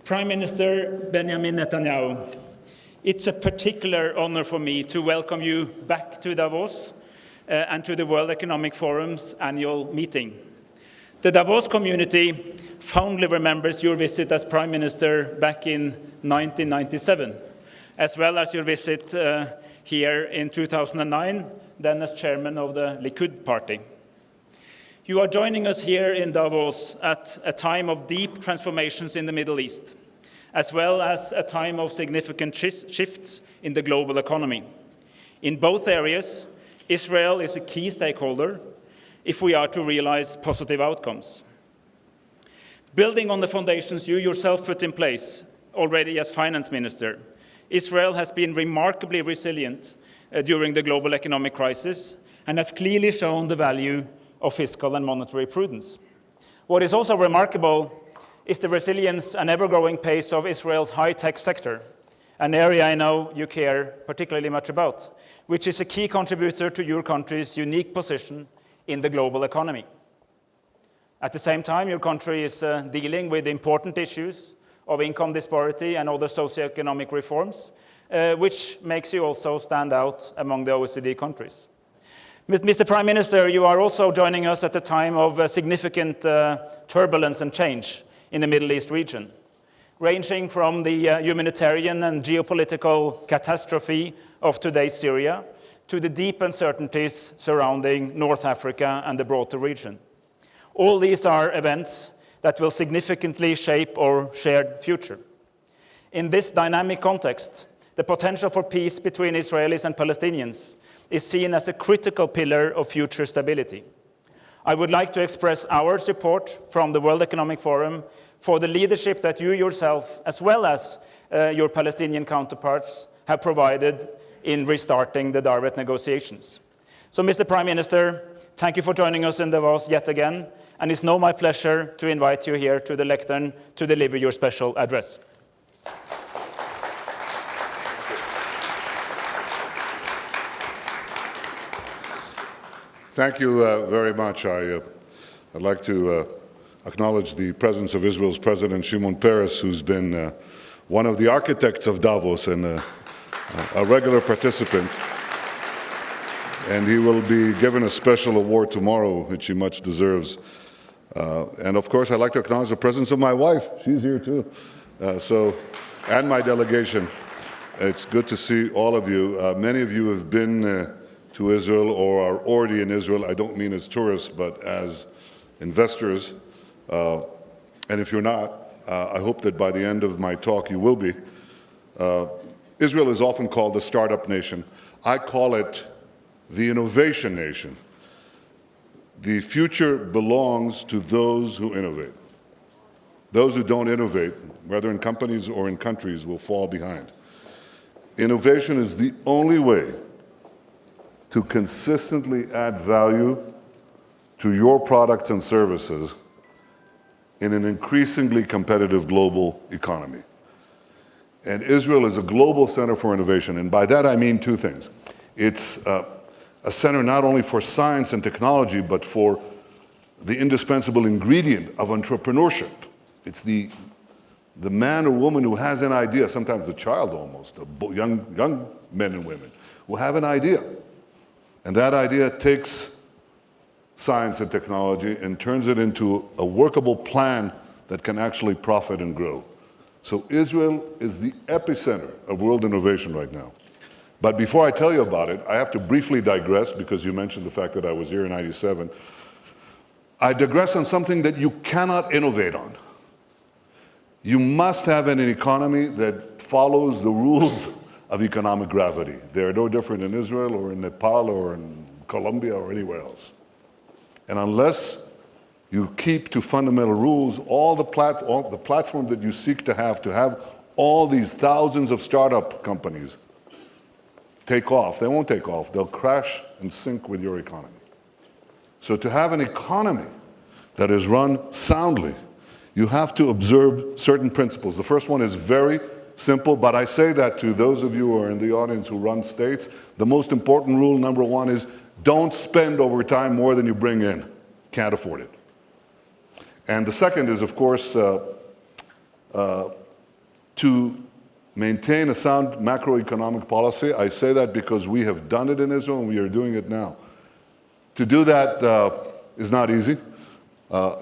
Prime Minister Benjamin Netanyahu, it's a particular honor for me to welcome you back to Davos and to the World Economic Forum's annual meeting. The Davos community fondly remembers your visit as Prime Minister back in 1997, as well as your visit here in 2009, then as chairman of the Likud party. You are joining us here in Davos at a time of deep transformations in the Middle East, as well as a time of significant shifts in the global economy. In both areas, Israel is a key stakeholder if we are to realize positive outcomes. Building on the foundations you yourself put in place already as finance minister, Israel has been remarkably resilient during the global economic crisis and has clearly shown the value of fiscal and monetary prudence. What is also remarkable is the resilience and ever-growing pace of Israel's high-tech sector, an area I know you care particularly much about, which is a key contributor to your country's unique position in the global economy. At the same time, your country is dealing with important issues of income disparity and other socioeconomic reforms, which makes you also stand out among the OECD countries. Mr. Prime Minister, you are also joining us at a time of significant turbulence and change in the Middle East region, ranging from the humanitarian and geopolitical catastrophe of today's Syria to the deep uncertainties surrounding North Africa and the broader region. All these are events that will significantly shape our shared future. In this dynamic context, the potential for peace between Israelis and Palestinians is seen as a critical pillar of future stability. I would like to express our support from the World Economic Forum for the leadership that you yourself, as well as your Palestinian counterparts, have provided in restarting the direct negotiations. So, Mr. Prime Minister, thank you for joining us in Davos yet again, and it's now my pleasure to invite you here to the lectern to deliver your special address. Thank you very much. I'd like to acknowledge the presence of Israel's President Shimon Peres, who's been one of the architects of Davos and a regular participant. And he will be given a special award tomorrow, which he much deserves. And of course, I'd like to acknowledge the presence of my wife. She's here too. And my delegation. It's good to see all of you. Many of you have been to Israel or are already in Israel. I don't mean as tourists, but as investors. And if you're not, I hope that by the end of my talk you will be. Israel is often called the startup nation. I call it the innovation nation. The future belongs to those who innovate. Those who don't innovate, whether in companies or in countries, will fall behind. Innovation is the only way to consistently add value to your products and services in an increasingly competitive global economy. And Israel is a global center for innovation, and by that I mean two things. It's a center not only for science and technology, but for the indispensable ingredient of entrepreneurship. It's the man or woman who has an idea, sometimes a child almost, young men and women, who have an idea. And that idea takes science and technology and turns it into a workable plan that can actually profit and grow. So Israel is the epicenter of world innovation right now. But before I tell you about it, I have to briefly digress, because you mentioned the fact that I was here in '97. I digress on something that you cannot innovate on. You must have an economy that follows the rules of economic gravity. They are no different in Israel or in Nepal or in Colombia or anywhere else. And unless you keep to fundamental rules, all the platform that you seek to have all these thousands of startup companies take off, they won't take off. They'll crash and sink with your economy. So to have an economy that is run soundly, you have to observe certain principles. The first one is very simple, but I say that to those of you who are in the audience who run states. The most important rule, number one, is don't spend over time more than you bring in. Can't afford it. And the second is, of course, to maintain a sound macroeconomic policy. I say that because we have done it in Israel and we are doing it now. To do that is not easy.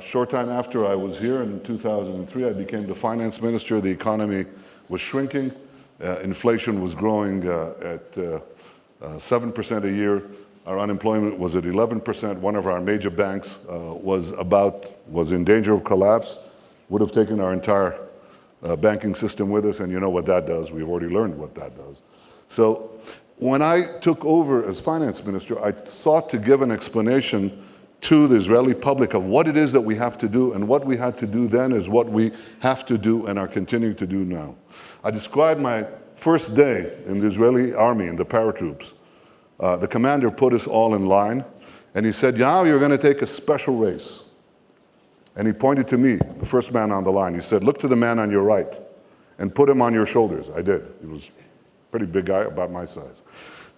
Short time after I was here in 2003, I became the finance minister. The economy was shrinking. Inflation was growing at 7% a year. Our unemployment was at 11%. One of our major banks was in danger of collapse. Would have taken our entire banking system with us, and you know what that does. We've already learned what that does. So when I took over as finance minister, I sought to give an explanation to the Israeli public of what it is that we have to do, and what we had to do then is what we have to do and are continuing to do now. I described my first day in the Israeli army, in the paratroops. The commander put us all in line, and he said, now you're going to take a special race. And he pointed to me, the first man on the line. He said, look to the man on your right and put him on your shoulders. I did. He was a pretty big guy, about my size.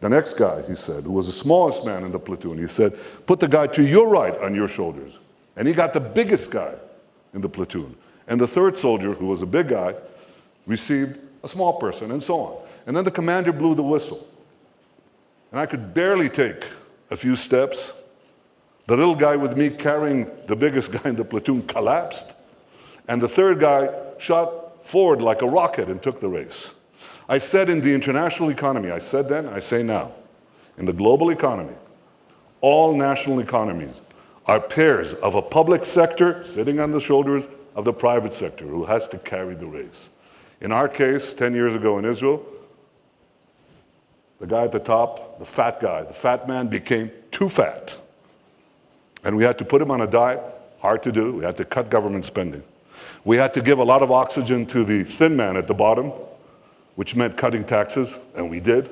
The next guy, he said, who was the smallest man in the platoon, he said, put the guy to your right on your shoulders. And he got the biggest guy in the platoon. And the third soldier, who was a big guy, received a small person, and so on. And then the commander blew the whistle. And I could barely take a few steps. The little guy with me carrying the biggest guy in the platoon collapsed. And the third guy shot forward like a rocket and took the race. I said in the international economy, I said then, I say now, in the global economy, all national economies are pairs of a public sector sitting on the shoulders of the private sector who has to carry the race. In our case, 10 years ago in Israel, the guy at the top, the fat man became too fat. And we had to put him on a diet, hard to do. We had to cut government spending. We had to give a lot of oxygen to the thin man at the bottom, which meant cutting taxes, and we did.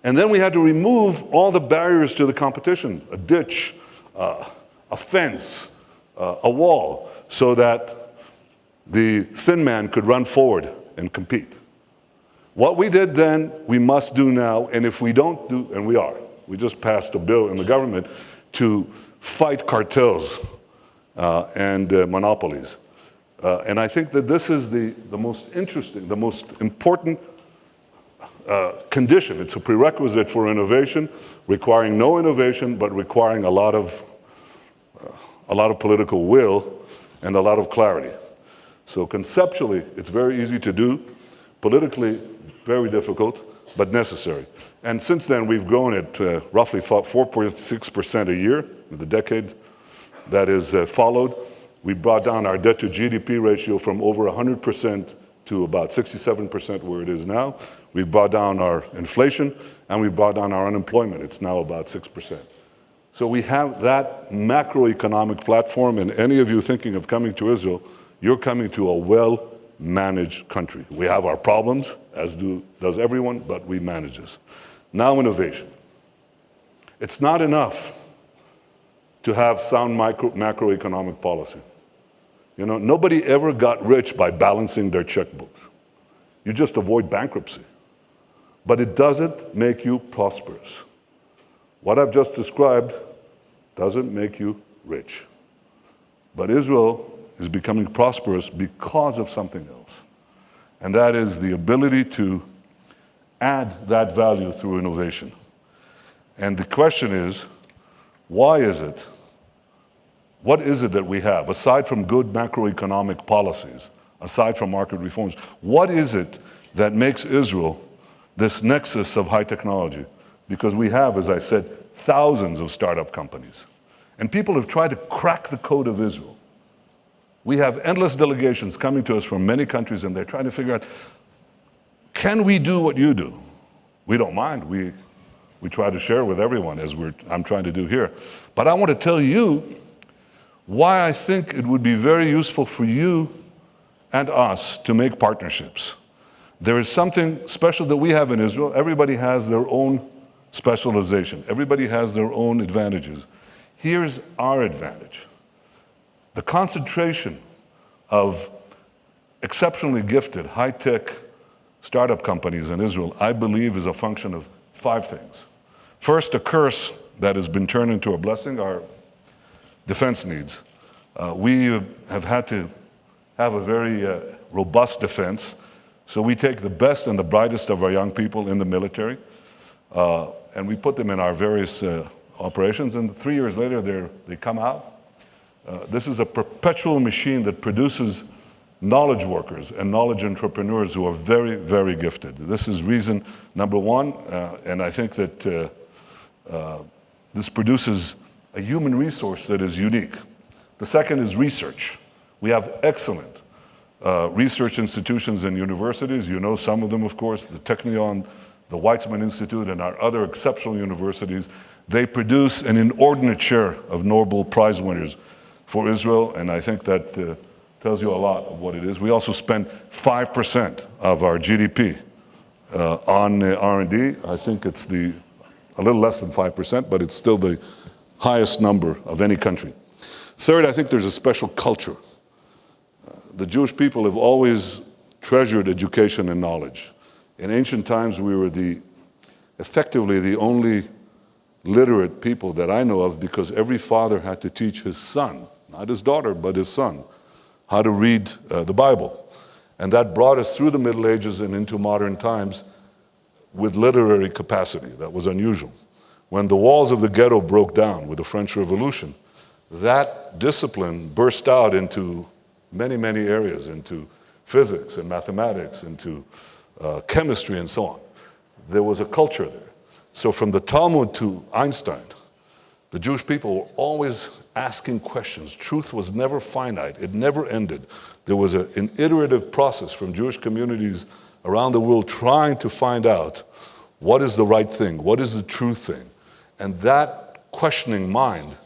And then we had to remove all the barriers to the competition, a ditch, a fence, a wall, so that the thin man could run forward and compete. What we did then, we must do now, and if we don't do, and we just passed a bill in the government to fight cartels and monopolies. And I think that this is the most interesting, the most important condition. It's a prerequisite for innovation, requiring no innovation, but requiring a lot of political will and a lot of clarity. So conceptually, it's very easy to do. Politically, very difficult, but necessary. And since then, we've grown at roughly 4.6% a year in the decade that is followed. We brought down our debt to GDP ratio from over 100% to about 67% where it is now. We've brought down our inflation, and we've brought down our unemployment. It's now about 6%. So we have that macroeconomic platform, and any of you thinking of coming to Israel, you're coming to a well-managed country. We have our problems, as does everyone, but we manage this. Now innovation. It's not enough to have sound macroeconomic policy. You know, nobody ever got rich by balancing their checkbooks. You just avoid bankruptcy. But it doesn't make you prosperous. What I've just described doesn't make you rich. But Israel is becoming prosperous because of something else. And that is the ability to add that value through innovation. And the question is, why is it? What is it that we have, aside from good macroeconomic policies, aside from market reforms, what is it that makes Israel this nexus of high technology? Because we have, as I said, thousands of startup companies. And people have tried to crack the code of Israel. We have endless delegations coming to us from many countries, and they're trying to figure out, can we do what you do? We don't mind. We try to share with everyone, as I'm trying to do here. But I want to tell you why I think it would be very useful for you and us to make partnerships. There is something special that we have in Israel. Everybody has their own specialization. Everybody has their own advantages. Here's our advantage. The concentration of exceptionally gifted, high-tech startup companies in Israel, I believe, is a function of 5 things. First, a curse that has been turned into a blessing, our defense needs. We have had to have a very robust defense. So we take the best and the brightest of our young people in the military, and we put them in our various operations, and 3 years later they come out. This is a perpetual machine that produces knowledge workers and knowledge entrepreneurs who are very, very gifted. This is reason number one, and I think that this produces a human resource that is unique. The second is research. We have excellent research institutions and universities. You know some of them, of course, the Technion, the Weizmann Institute, and our other exceptional universities. They produce an inordinate share of Nobel Prize winners for Israel, and I think that tells you a lot of what it is. We also spend 5% of our GDP on R&D. I think it's a little less than 5%, but it's still the highest number of any country. Third, I think there's a special culture. The Jewish people have always treasured education and knowledge. In ancient times, we were effectively the only literate people that I know of, because every father had to teach his son, not his daughter, but his son, how to read the Bible. And that brought us through the Middle Ages and into modern times with literary capacity. That was unusual. When the walls of the ghetto broke down with the French Revolution, that discipline burst out into many, many areas, into physics and mathematics, into chemistry and so on. There was a culture there. So from the Talmud to Einstein, the Jewish people were always asking questions. Truth was never finite. It never ended. There was an iterative process from Jewish communities around the world trying to find out what is the right thing, what is the true thing. And that questioning mind,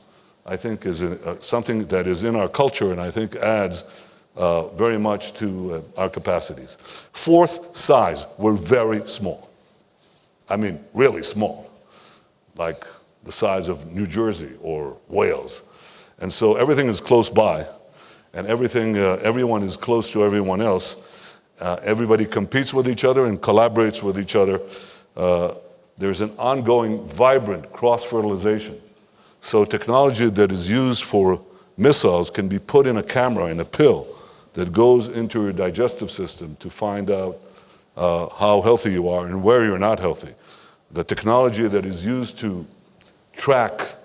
I think, is something that is in our culture, and I think adds very much to our capacities. Fourth, size. We're very small. I mean, really small, like the size of New Jersey or Wales. And so everything is close by, and everyone is close to everyone else. Everybody competes with each other and collaborates with each other. There's an ongoing, vibrant cross-fertilization. So technology that is used for missiles can be put in a camera, in a pill, that goes into your digestive system to find out how healthy you are and where you're not healthy. The technology that is used to track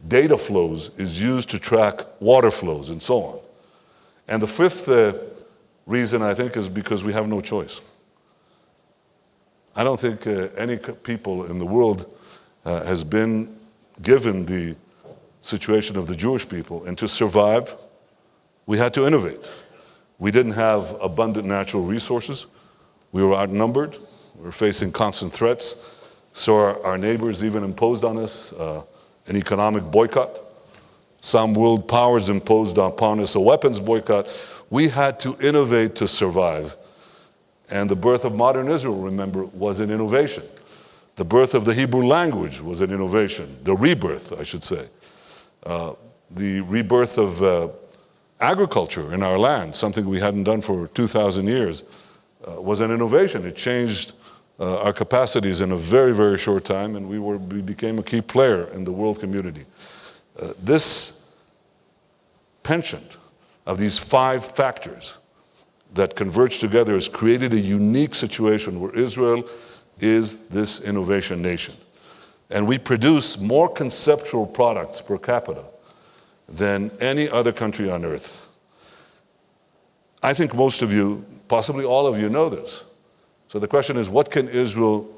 data flows is used to track water flows and so on. And the fifth reason, I think, is because we have no choice. I don't think any people in the world has been given the situation of the Jewish people, and to survive, we had to innovate. We didn't have abundant natural resources. We were outnumbered. We were facing constant threats. So our neighbors even imposed on us an economic boycott. Some world powers imposed upon us a weapons boycott. We had to innovate to survive. And the birth of modern Israel, remember, was an innovation. The birth of the Hebrew language was an innovation. The rebirth, I should say. The rebirth of agriculture in our land, something we hadn't done for 2,000 years, was an innovation. It changed our capacities in a very, very short time, and we became a key player in the world community. This penchant of these 5 factors that converge together has created a unique situation where Israel is this innovation nation. And we produce more conceptual products per capita than any other country on earth. I think most of you, possibly all of you, know this. So the question is, what can Israel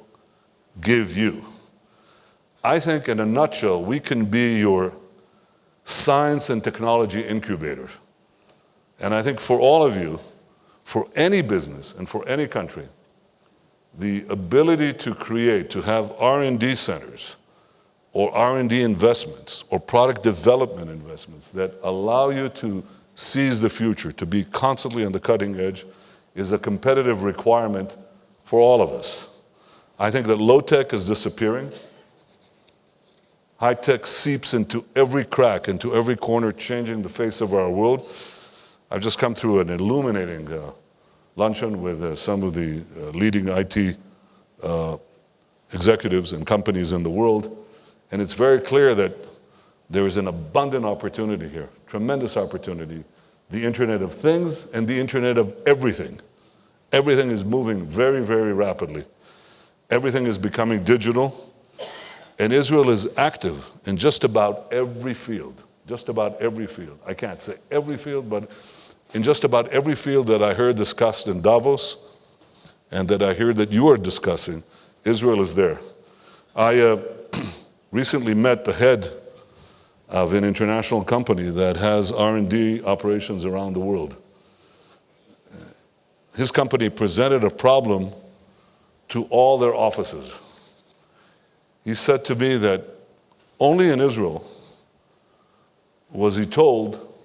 give you? I think, in a nutshell, we can be your science and technology incubator. And I think for all of you, for any business and for any country, the ability to create, to have R&D centers or R&D investments or product development investments that allow you to seize the future, to be constantly on the cutting edge, is a competitive requirement for all of us. I think that low-tech is disappearing. High-tech seeps into every crack, into every corner, changing the face of our world. I've just come through an illuminating luncheon with some of the leading IT executives and companies in the world, and it's very clear that there is an abundant opportunity here, tremendous opportunity, the Internet of Things and the Internet of everything. Everything is moving very, very rapidly. Everything is becoming digital. And Israel is active in just about every field. Just about every field. I can't say every field, but in just about every field that I heard discussed in Davos and that I hear that you are discussing, Israel is there. I recently met the head of an international company that has R&D operations around the world. His company presented a problem to all their offices. He said to me that only in Israel was he told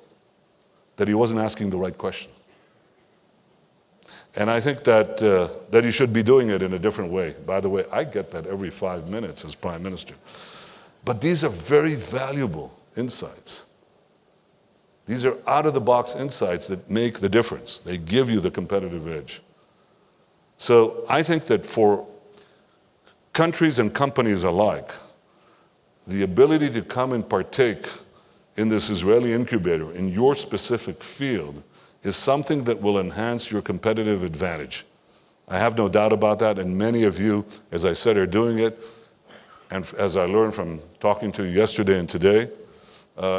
that he wasn't asking the right question. And I think that he should be doing it in a different way. By the way, I get that every 5 minutes as Prime Minister. But these are very valuable insights. These are out-of-the-box insights that make the difference. They give you the competitive edge. So I think that for countries and companies alike, the ability to come and partake in this Israeli incubator in your specific field is something that will enhance your competitive advantage. I have no doubt about that, and many of you, as I said, are doing it. And as I learned from talking to you yesterday and today,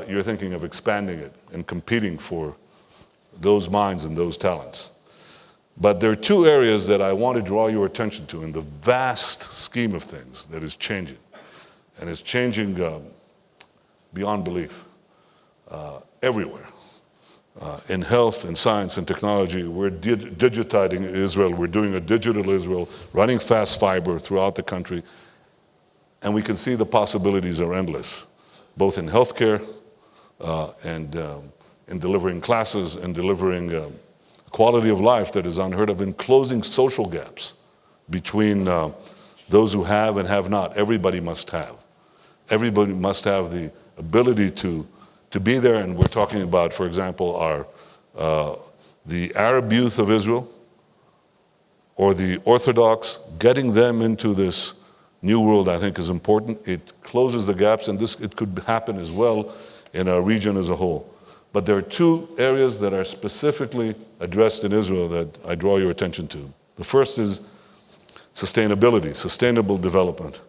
you're thinking of expanding it and competing for those minds and those talents. But there are two areas that I want to draw your attention to in the vast scheme of things that is changing. And it's changing beyond belief everywhere. In health and science and technology, we're digitizing Israel. We're doing a digital Israel, running fast fiber throughout the country. And we can see the possibilities are endless, both in healthcare and in delivering classes and delivering quality of life that is unheard of, in closing social gaps between those who have and have not. Everybody must have. Everybody must have the ability to be there, and we're talking about, for example, the Arab youth of Israel or the Orthodox. Getting them into this new world, I think, is important. It closes the gaps, and it could happen as well in our region as a whole. But there are two areas that are specifically addressed in Israel that I draw your attention to. The first is sustainability, sustainable development.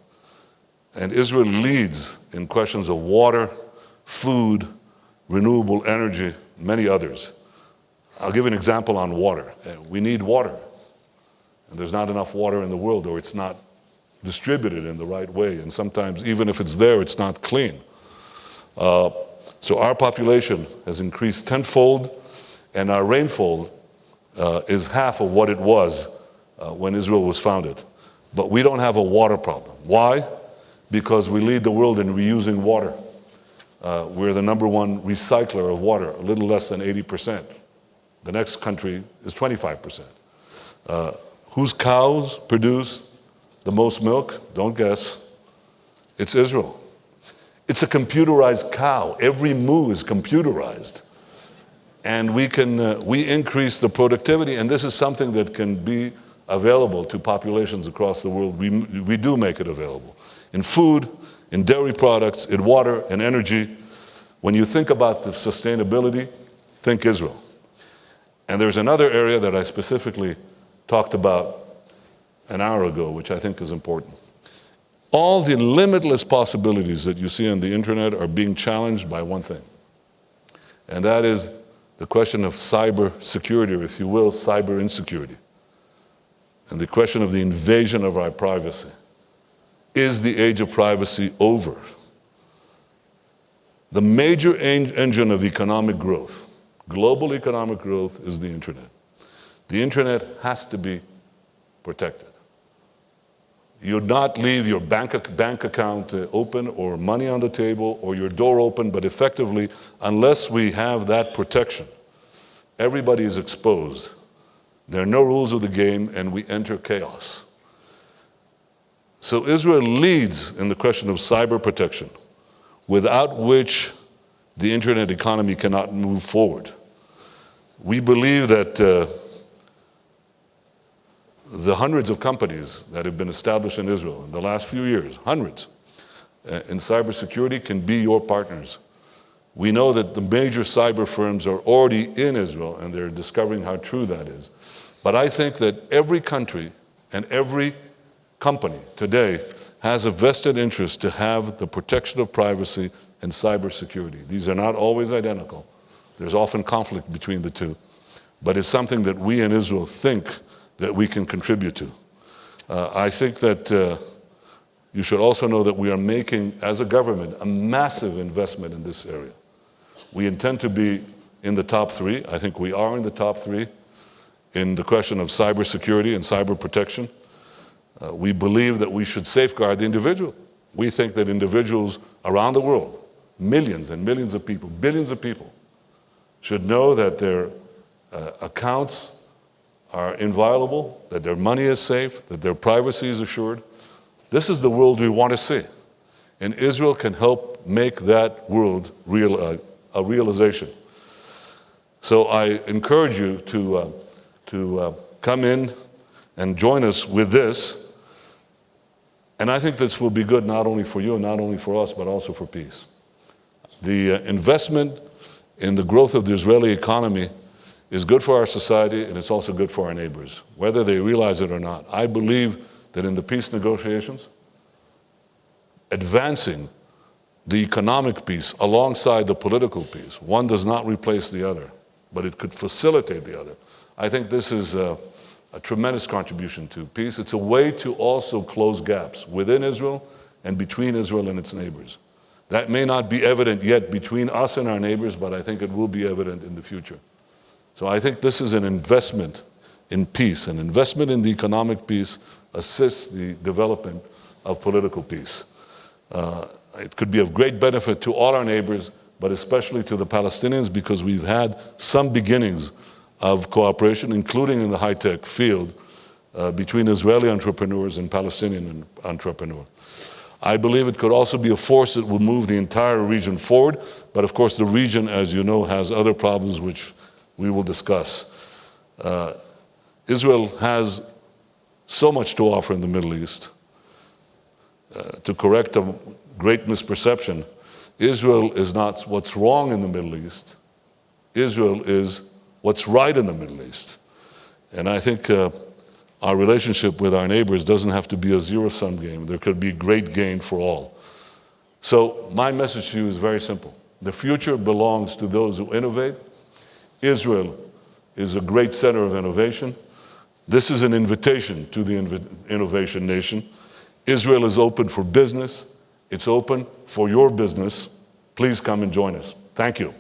And Israel leads in questions of water, food, renewable energy, many others. I'll give an example on water. We need water. And there's not enough water in the world, or it's not distributed in the right way. And sometimes, even if it's there, it's not clean. So our population has increased tenfold, and our rainfall is half of what it was when Israel was founded. But we don't have a water problem. Why? Because we lead the world in reusing water. We're the #1 recycler of water, a little less than 80%. The next country is 25%. Whose cows produce the most milk? Don't guess. It's Israel. It's a computerized cow. Every moo is computerized. And we increase the productivity, and this is something that can be available to populations across the world. We do make it available. In food, in dairy products, in water, in energy. When you think about the sustainability, think Israel. And there's another area that I specifically talked about an hour ago, which I think is important. All the limitless possibilities that you see on the internet are being challenged by one thing. And that is the question of cyber security, or if you will, cyber insecurity. And the question of the invasion of our privacy. Is the age of privacy over? The major engine of economic growth, global economic growth, is the internet. The internet has to be protected. You would not leave your bank account open or money on the table or your door open, but effectively, unless we have that protection, everybody is exposed. There are no rules of the game, and we enter chaos. So Israel leads in the question of cyber protection, without which the internet economy cannot move forward. We believe that the hundreds of companies that have been established in Israel in the last few years, hundreds, in cybersecurity can be your partners We know that the major cyber firms are already in Israel, and they're discovering how true that is. But I think that every country and every company today has a vested interest to have the protection of privacy and cybersecurity. These are not always identical. There's often conflict between the two. But it's something that we in Israel think that we can contribute to. I think that you should also know that we are making, as a government, a massive investment in this area. We intend to be in the top 3. I think we are in the top 3 in the question of cybersecurity and cyber protection. We believe that we should safeguard the individual. We think that individuals around the world, millions and millions of people, billions of people, should know that their accounts are inviolable, that their money is safe, that their privacy is assured. This is the world we want to see. And Israel can help make that world a realization. So I encourage you to come in and join us with this. And I think this will be good not only for you, not only for us, but also for peace. The investment in the growth of the Israeli economy is good for our society, and it's also good for our neighbors, whether they realize it or not. I believe that in the peace negotiations, advancing the economic peace alongside the political peace, one does not replace the other, but it could facilitate the other. I think this is a tremendous contribution to peace. It's a way to also close gaps within Israel and between Israel and its neighbors. That may not be evident yet between us and our neighbors, but I think it will be evident in the future. So I think this is an investment in peace. An investment in the economic peace assists the development of political peace. It could be of great benefit to all our neighbors, but especially to the Palestinians, because we've had some beginnings of cooperation, including in the high-tech field, between Israeli entrepreneurs and Palestinian entrepreneurs. I believe it could also be a force that will move the entire region forward, but of course the region, as you know, has other problems which we will discuss. Israel has so much to offer in the Middle East. To correct a great misperception, Israel is not what's wrong in the Middle East. Israel is what's right in the Middle East. And I think our relationship with our neighbors doesn't have to be a zero-sum game. There could be great gain for all. So my message to you is very simple. The future belongs to those who innovate. Israel is a great center of innovation. This is an invitation to the innovation nation. Israel is open for business. It's open for your business. Please come and join us. Thank you.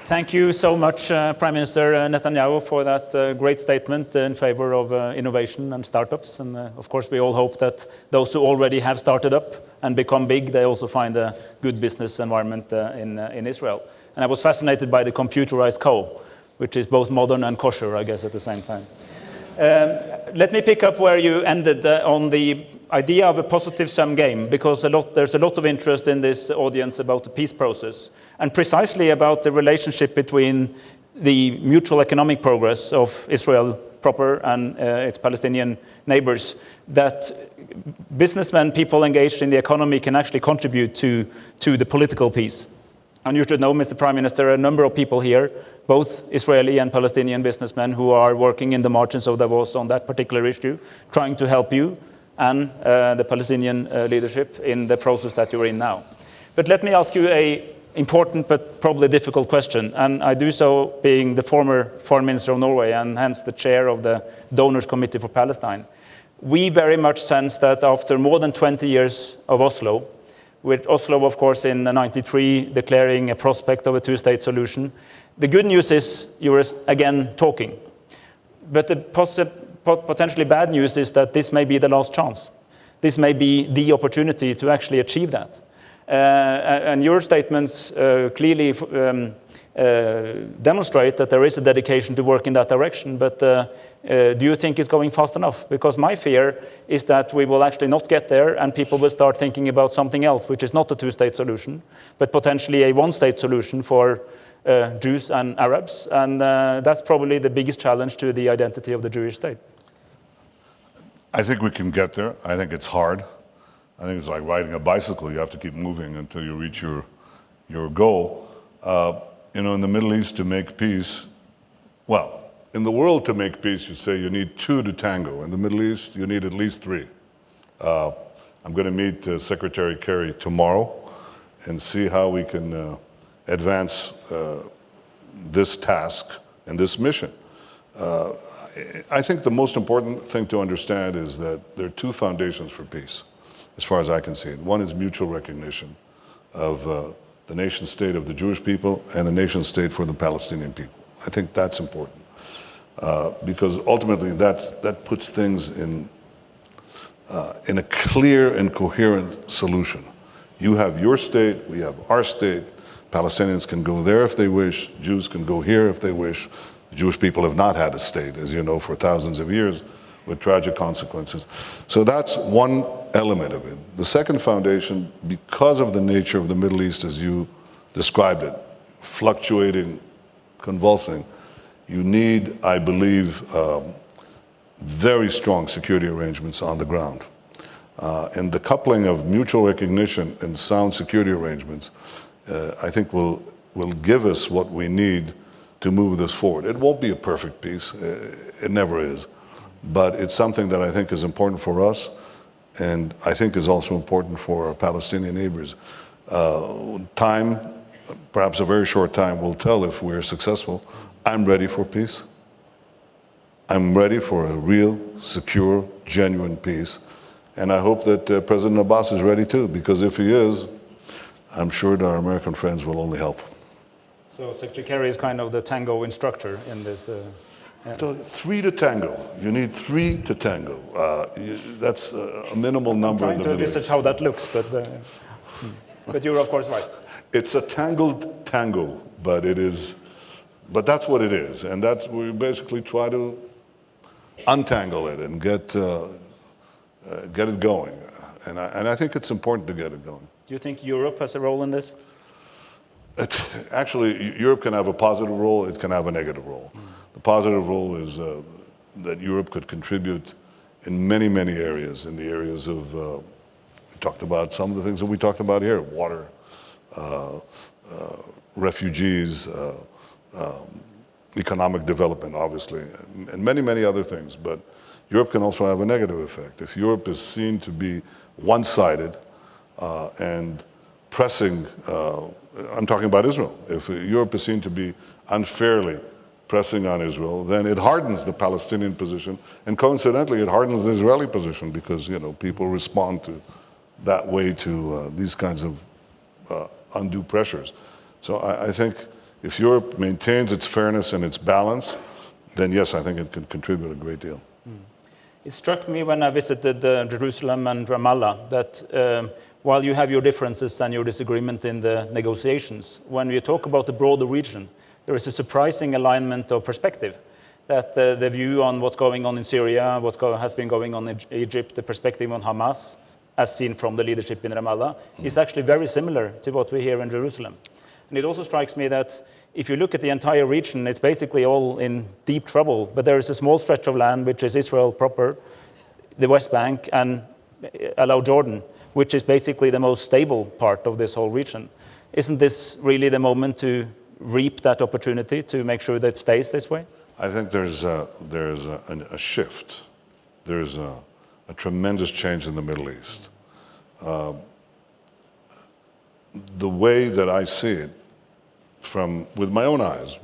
Thank you so much, Prime Minister Netanyahu, for that great statement in favor of innovation and startups. And of course, we all hope that those who already have started up and become big, they also find a good business environment in Israel. And I was fascinated by the computerized cow, which is both modern and kosher, I guess, at the same time. Let me pick up where you ended on the idea of a positive-sum game, because there's a lot of interest in this audience about the peace process, and precisely about the relationship between the mutual economic progress of Israel proper and its Palestinian neighbors, that businessmen, people engaged in the economy, can actually contribute to the political peace. And you should know, Mr. Prime Minister, a number of people here, both Israeli and Palestinian businessmen, who are working in the margins of Davos on that particular issue, trying to help you and the Palestinian leadership in the process that you're in now. But let me ask you an important but probably difficult question, and I do so being the former Foreign Minister of Norway and hence the chair of the Donors Committee for Palestine. We very much sense that after more than 20 years of Oslo, with Oslo, of course, in 1993 declaring a prospect of a two-state solution, the good news is you are again talking. But the potentially bad news is that this may be the last chance. This may be the opportunity to actually achieve that. And your statements clearly demonstrate that there is a dedication to work in that direction, but do you think it's going fast enough? Because my fear is that we will actually not get there and people will start thinking about something else, which is not a two-state solution, but potentially a one-state solution for Jews and Arabs, and that's probably the biggest challenge to the identity of the Jewish state. I think we can get there. I think it's hard. I think it's like riding a bicycle. You have to keep moving until you reach your goal. In the Middle East to make peace, well, in the world to make peace, you say you need two to tango. In the Middle East, you need at least three. I'm going to meet Secretary Kerry tomorrow and see how we can advance this task and this mission. I think the most important thing to understand is that there are two foundations for peace, as far as I can see it. One is mutual recognition of the nation state of the Jewish people and a nation state for the Palestinian people. I think that's important because ultimately that puts things in a clear and coherent solution. You have your state, we have our state. Palestinians can go there if they wish. Jews can go here if they wish. The Jewish people have not had a state, as you know, for thousands of years with tragic consequences. So that's one element of it. The second foundation, because of the nature of the Middle East as you described it, fluctuating, convulsing, you need, I believe, very strong security arrangements on the ground. And the coupling of mutual recognition and sound security arrangements, I think will give us what we need to move this forward. It won't be a perfect peace, it never is, but it's something that I think is important for us, and I think is also important for our Palestinian neighbors. Time, perhaps a very short time, will tell if we're successful. I'm ready for peace. I'm ready for a real, secure, genuine peace, and I hope that President Abbas is ready too, because if he is, I'm sure that our American friends will only help. So Secretary Kerry is kind of the tango instructor in this. So three to tango. You need three to tango. That's a minimal number. I'm trying to research how that looks, but you're of course right. It's a tangled tango, but that's what it is, and that's we basically try to untangle it and get it going, and I think it's important to get it going. Do you think Europe has a role in this? Actually, Europe can have a positive role, it can have a negative role. The positive role is that Europe could contribute in many, many areas, in the areas of, we talked about some of the things that we talked about here, water, refugees, economic development, obviously, and many, many other things. But Europe can also have a negative effect. If Europe is seen to be one-sided and pressing, I'm talking about Israel. If Europe is seen to be unfairly pressing on Israel, then it hardens the Palestinian position, and coincidentally, it hardens the Israeli position because people respond to that way to these kinds of undue pressures. So I think if Europe maintains its fairness and its balance, then yes, I think it can contribute a great deal. It struck me when I visited Jerusalem and Ramallah that while you have your differences and your disagreement in the negotiations, when you talk about the broader region, there is a surprising alignment of perspective. That the view on what's going on in Syria, what has been going on in Egypt, the perspective on Hamas, as seen from the leadership in Ramallah, is actually very similar to what we hear in Jerusalem. And it also strikes me that if you look at the entire region, it's basically all in deep trouble. But there is a small stretch of land, which is Israel proper, the West Bank, and allow Jordan, which is basically the most stable part of this whole region. Isn't this really the moment to reap that opportunity to make sure that it stays this way? I think there's a shift. There's a tremendous change in the Middle East. The way that I see it, with my own eyes,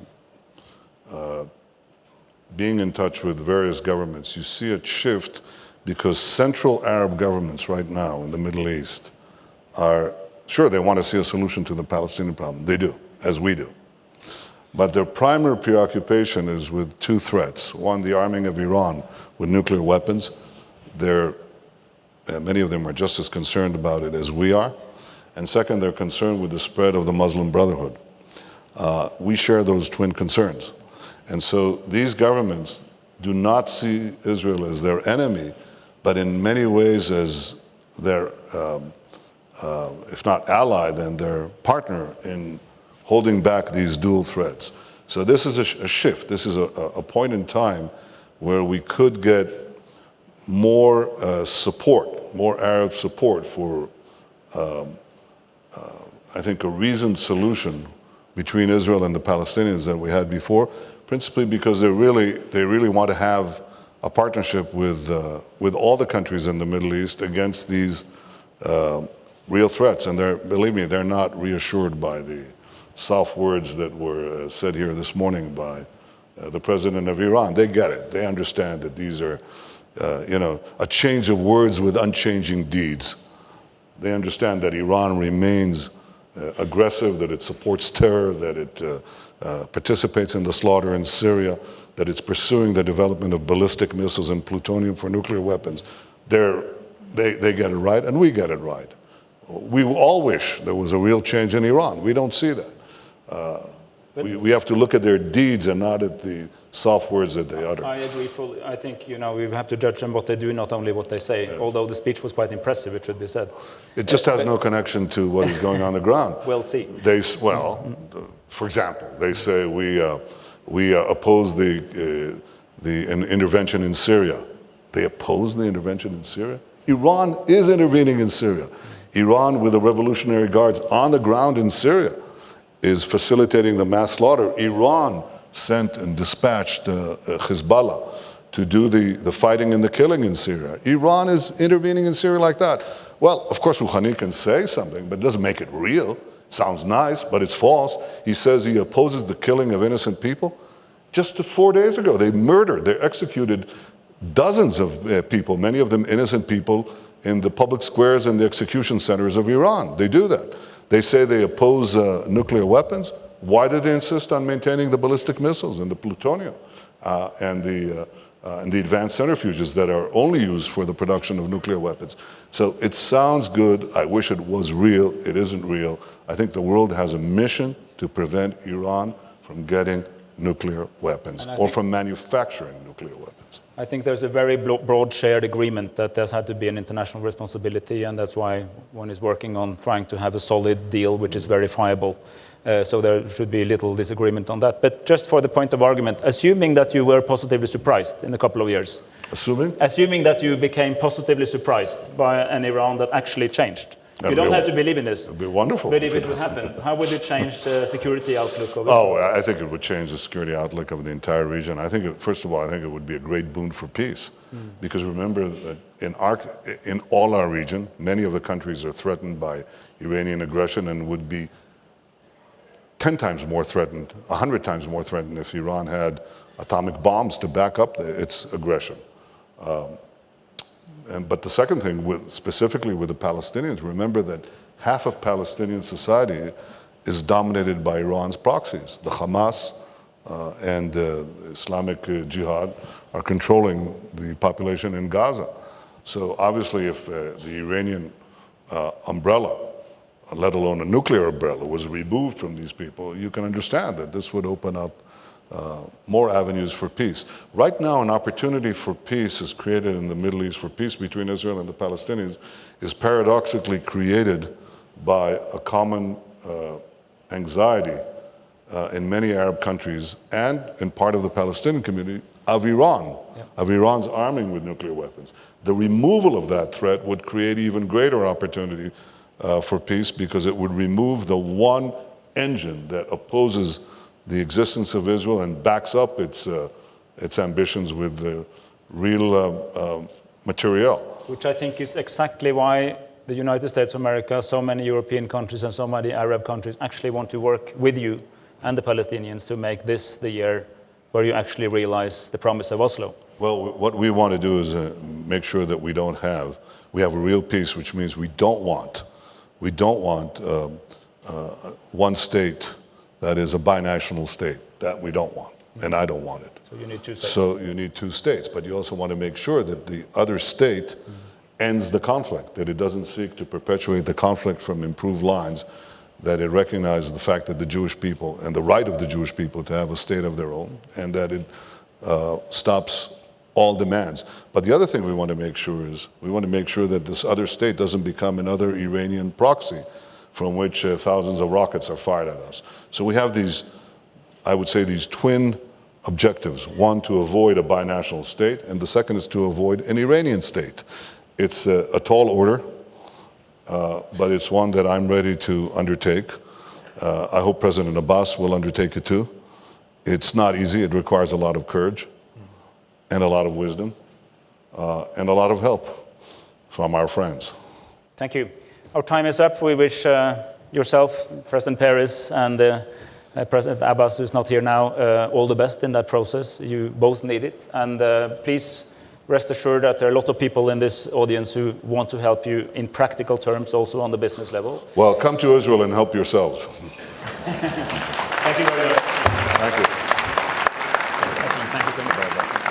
being in touch with various governments, you see a shift because Central Arab governments right now in the Middle East are, sure, they want to see a solution to the Palestinian problem. They do, as we do. But their primary preoccupation is with two threats. One, the arming of Iran with nuclear weapons. Many of them are just as concerned about it as we are. And second, they're concerned with the spread of the Muslim Brotherhood. We share those twin concerns. And so these governments do not see Israel as their enemy, but in many ways as their, if not ally, then their partner in holding back these dual threats. So this is a shift. This is a point in time where we could get more support, more Arab support for, I think, a reasoned solution between Israel and the Palestinians than we had before, principally because they really want to have a partnership with all the countries in the Middle East against these real threats. And believe me, they're not reassured by the soft words that were said here this morning by the president of Iran. They get it. They understand that these are, a change of words with unchanging deeds. They understand that Iran remains aggressive, that it supports terror, that it participates in the slaughter in Syria, that it's pursuing the development of ballistic missiles and plutonium for nuclear weapons. They get it right, and we get it right. We all wish there was a real change in Iran. We don't see that. We have to look at their deeds and not at the soft words that they utter. I agree fully. I think, we have to judge them what they do, not only what they say. Yeah. Although the speech was quite impressive, it should be said. It just has no connection to what is going on the ground. We'll see. For example, they say we oppose the intervention in Syria. They oppose the intervention in Syria? Iran is intervening in Syria. Iran, with the Revolutionary Guards on the ground in Syria, is facilitating the mass slaughter. Iran sent and dispatched Hezbollah to do the fighting and the killing in Syria. Iran is intervening in Syria like that. Well, of course, Rouhani can say something, but it doesn't make it real. Sounds nice, but it's false. He says he opposes the killing of innocent people. Just 4 days ago, they executed dozens of people, many of them innocent people, in the public squares and the execution centers of Iran. They do that. They say they oppose nuclear weapons. Why do they insist on maintaining the ballistic missiles and the plutonium and the advanced centrifuges that are only used for the production of nuclear weapons? So it sounds good. I wish it was real. It isn't real. I think the world has a mission to prevent Iran from getting nuclear weapons or from manufacturing nuclear weapons. I think there's a very broad shared agreement that there's had to be an international responsibility, and that's why one is working on trying to have a solid deal which is verifiable. So there should be little disagreement on that. But just for the point of argument, assuming that you were positively surprised in a couple of years. Assuming that you became positively surprised by an Iran that actually changed. You don't have to believe in this. It would be wonderful. But if it would happen, how would it change the security outlook of Israel? I think it would change the security outlook of the entire region. First of all, I think it would be a great boon for peace. Because remember that in all our region, many of the countries are threatened by Iranian aggression and would be 10 times more threatened, 100 times more threatened if Iran had atomic bombs to back up its aggression. But the second thing, specifically with the Palestinians, remember that half of Palestinian society is dominated by Iran's proxies. The Hamas and the Islamic Jihad are controlling the population in Gaza. So obviously if the Iranian umbrella, let alone a nuclear umbrella, was removed from these people, you can understand that this would open up more avenues for peace. Right now, an opportunity for peace is created in the Middle East, for peace between Israel and the Palestinians, is paradoxically created by a common anxiety in many Arab countries and in part of the Palestinian community of Iran, of Iran's arming with nuclear weapons. The removal of that threat would create even greater opportunity for peace because it would remove the one engine that opposes the existence of Israel and backs up its ambitions with the real material. Which I think is exactly why the United States of America, so many European countries and so many Arab countries actually want to work with you and the Palestinians to make this the year where you actually realize the promise of Oslo. Well, what we want to do is make sure that we have a real peace, which means we don't want one state that is a binational state. That we don't want, and I don't want it. So you need two states. So you need two states, but you also want to make sure that the other state ends the conflict, that it doesn't seek to perpetuate the conflict from improved lines, that it recognizes the fact that the Jewish people and the right of the Jewish people to have a state of their own, and that it stops all demands. But the other thing we want to make sure is that this other state doesn't become another Iranian proxy from which thousands of rockets are fired at us. So we have these, I would say, these twin objectives. One, to avoid a binational state, and the second is to avoid an Iranian state. It's a tall order, but it's one that I'm ready to undertake. I hope President Abbas will undertake it too. It's not easy. It requires a lot of courage and a lot of wisdom and a lot of help from our friends. Thank you. Our time is up. We wish yourself, President Peres, and President Abbas, who's not here now, all the best in that process. You both need it. And please rest assured that there are a lot of people in this audience who want to help you in practical terms, also on the business level. Well, come to Israel and help yourselves. Thank you very much. Thank you. Thank you so much.